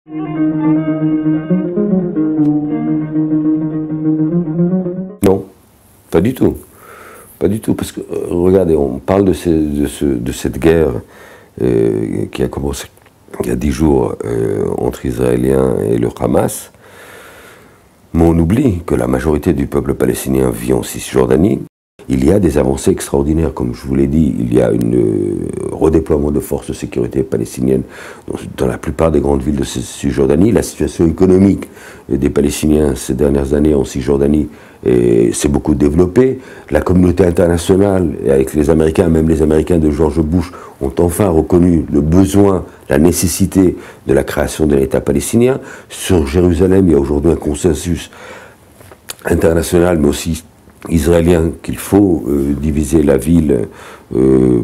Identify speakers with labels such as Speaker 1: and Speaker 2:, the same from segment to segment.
Speaker 1: Non, pas du tout. Pas du tout, parce que, regardez, on parle de cette guerre qui a commencé il y a 10 jours entre Israéliens et le Hamas, mais on oublie que la majorité du peuple palestinien vit en Cisjordanie. Il y a des avancées extraordinaires, comme je vous l'ai dit, il y a un redéploiement de forces de sécurité palestiniennes dans la plupart des grandes villes de Cisjordanie. La situation économique des Palestiniens ces dernières années en Cisjordanie s'est beaucoup développée. La communauté internationale, avec les Américains, même les Américains de George Bush, ont enfin reconnu le besoin, la nécessité de la création d'un État palestinien. Sur Jérusalem, il y a aujourd'hui un consensus international, mais aussi israélien, qu'il faut diviser la ville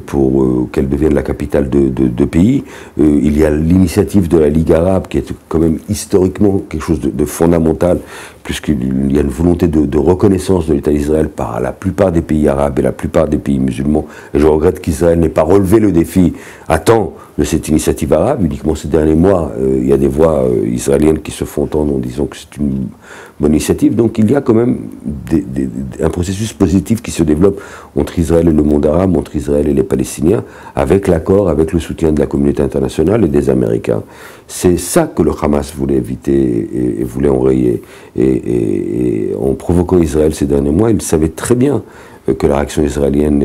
Speaker 1: pour qu'elle devienne la capitale de pays. Il y a l'initiative de la Ligue arabe qui est quand même historiquement quelque chose de fondamental, puisqu'il y a une volonté de reconnaissance de l'État d'Israël par la plupart des pays arabes et la plupart des pays musulmans. Et je regrette qu'Israël n'ait pas relevé le défi à temps de cette initiative arabe. Uniquement ces derniers mois, il y a des voix israéliennes qui se font entendre en disant que c'est une bonne initiative. Donc il y a quand même un processus positif qui se développe entre Israël et le monde arabe, entre Israël et les Palestiniens, avec l'accord, avec le soutien de la communauté internationale et des Américains. C'est ça que le Hamas voulait éviter et voulait enrayer. Et en provoquant Israël ces derniers mois, il savait très bien que la réaction israélienne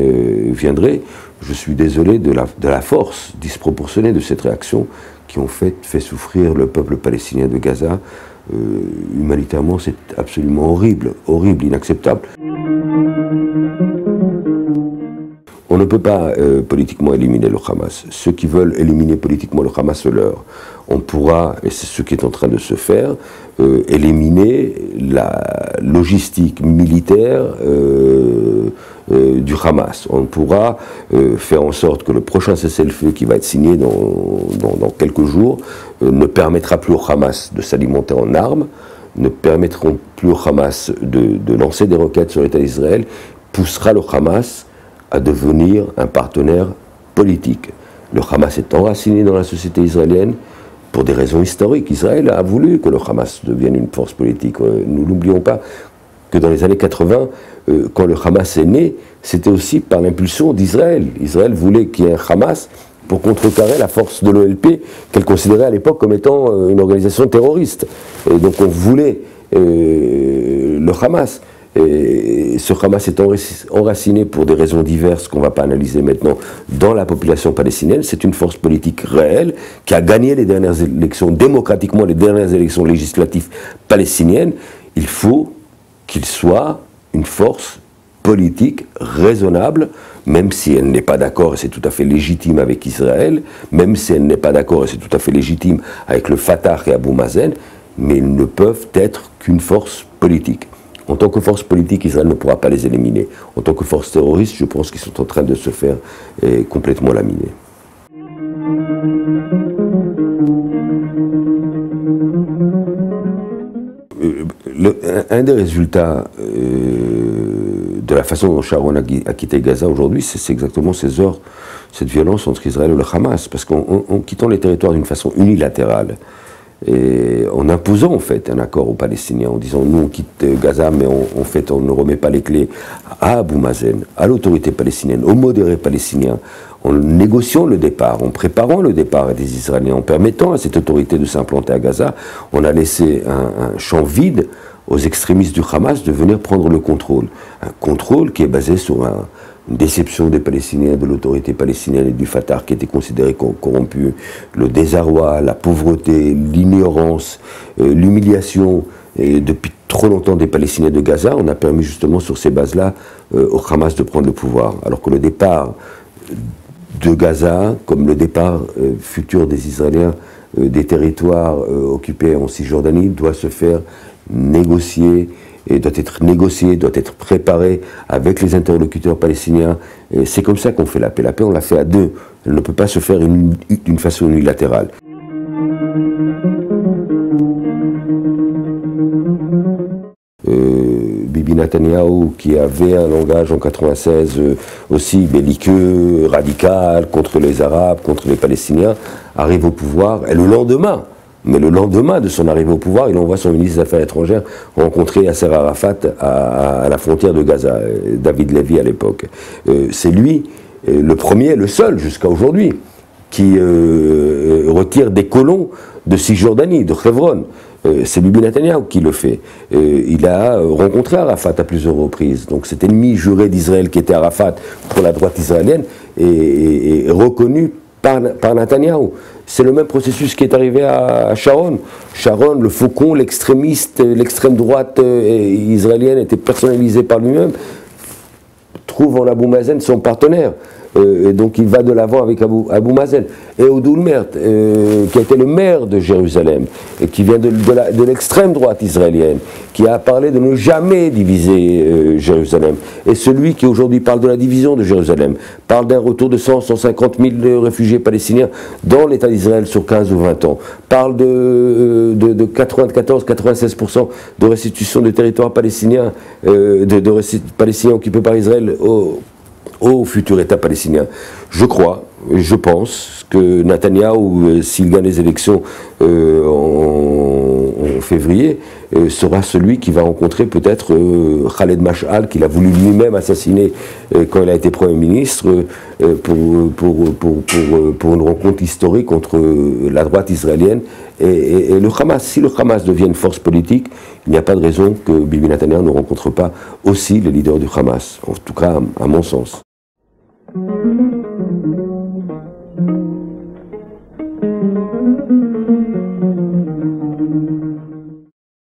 Speaker 1: viendrait. Je suis désolé de la force disproportionnée de cette réaction qui ont fait souffrir le peuple palestinien de Gaza. Humanitairement, c'est absolument horrible, horrible, inacceptable. On ne peut pas politiquement éliminer le Hamas. Ceux qui veulent éliminer politiquement le Hamas, c'est leur. On pourra, et c'est ce qui est en train de se faire, éliminer la logistique militaire du Hamas. On pourra faire en sorte que le prochain cessez-le-feu qui va être signé dans quelques jours ne permettra plus au Hamas de s'alimenter en armes, ne permettront plus au Hamas de lancer des roquettes sur l'État d'Israël, poussera le Hamas à devenir un partenaire politique. Le Hamas est enraciné dans la société israélienne pour des raisons historiques. Israël a voulu que le Hamas devienne une force politique. Nous n'oublions pas que dans les années 80, quand le Hamas est né, c'était aussi par l'impulsion d'Israël. Israël voulait qu'il y ait un Hamas pour contrecarrer la force de l'OLP, qu'elle considérait à l'époque comme étant une organisation terroriste. Et donc on voulait le Hamas. Et ce Hamas est enraciné pour des raisons diverses qu'on ne va pas analyser maintenant dans la population palestinienne. C'est une force politique réelle qui a gagné les dernières élections, démocratiquement les dernières élections législatives palestiniennes. Il faut qu'il soit une force politique raisonnable, même si elle n'est pas d'accord, et c'est tout à fait légitime avec Israël, même si elle n'est pas d'accord, et c'est tout à fait légitime avec le Fatah et Abou Mazen, mais ils ne peuvent être qu'une force politique. En tant que force politique, Israël ne pourra pas les éliminer. En tant que force terroriste, je pense qu'ils sont en train de se faire complètement laminer. Un des résultats de la façon dont Sharon a quitté Gaza aujourd'hui, c'est exactement cette violence entre Israël et le Hamas. Parce qu'en quittant les territoires d'une façon unilatérale, et en imposant en fait un accord aux Palestiniens, en disant nous on quitte Gaza mais en fait on ne remet pas les clés à Abou Mazen, à l'autorité palestinienne, aux modérés palestiniens, en négociant le départ, en préparant le départ des Israéliens, en permettant à cette autorité de s'implanter à Gaza, on a laissé un champ vide aux extrémistes du Hamas de venir prendre le contrôle. Un contrôle qui est basé sur une déception des Palestiniens, de l'autorité palestinienne et du Fatah qui était considéré corrompu, le désarroi, la pauvreté, l'ignorance, l'humiliation, et depuis trop longtemps des Palestiniens de Gaza, on a permis justement sur ces bases-là au Hamas de prendre le pouvoir. Alors que le départ de Gaza, comme le départ futur des Israéliens des territoires occupés en Cisjordanie, doit se faire négocier, et doit être préparé avec les interlocuteurs palestiniens. C'est comme ça qu'on fait la paix. La paix, on la fait à deux. Elle ne peut pas se faire d'une façon unilatérale. Bibi Netanyahou, qui avait un langage en 96 aussi belliqueux, radical, contre les Arabes, contre les Palestiniens, arrive au pouvoir, et le lendemain, Mais le lendemain de son arrivée au pouvoir, il envoie son ministre des Affaires étrangères rencontrer Yasser Arafat à la frontière de Gaza, David Levy à l'époque. C'est lui, le premier, le seul jusqu'à aujourd'hui, qui retire des colons de Cisjordanie, de Hebron. C'est Bibi Netanyahou qui le fait. Il a rencontré Arafat à plusieurs reprises. Donc cet ennemi juré d'Israël qui était Arafat pour la droite israélienne est reconnu par Netanyahou. C'est le même processus qui est arrivé à Sharon. Sharon, le faucon, l'extrémiste, l'extrême droite israélienne était personnalisée par lui-même, trouve en Abou Mazen son partenaire. Et donc il va de l'avant avec Abou Mazen. Et Ehud Olmert, qui a été le maire de Jérusalem, et qui vient de l'extrême droite israélienne, qui a parlé de ne jamais diviser Jérusalem. Et celui qui aujourd'hui parle de la division de Jérusalem, parle d'un retour de 150 000 réfugiés palestiniens dans l'État d'Israël sur 15 ou 20 ans, parle de 94-96% de restitution de territoire palestinien, de Palestiniens occupés par Israël au futur État palestinien. Je crois, je pense que Netanyahou, s'il gagne les élections en février, sera celui qui va rencontrer peut-être Khaled Mash'al, qu'il a voulu lui-même assassiner quand il a été Premier ministre, pour une rencontre historique entre la droite israélienne et le Hamas. Si le Hamas devient une force politique, il n'y a pas de raison que Bibi Netanyahou ne rencontre pas aussi les leaders du Hamas, en tout cas à mon sens.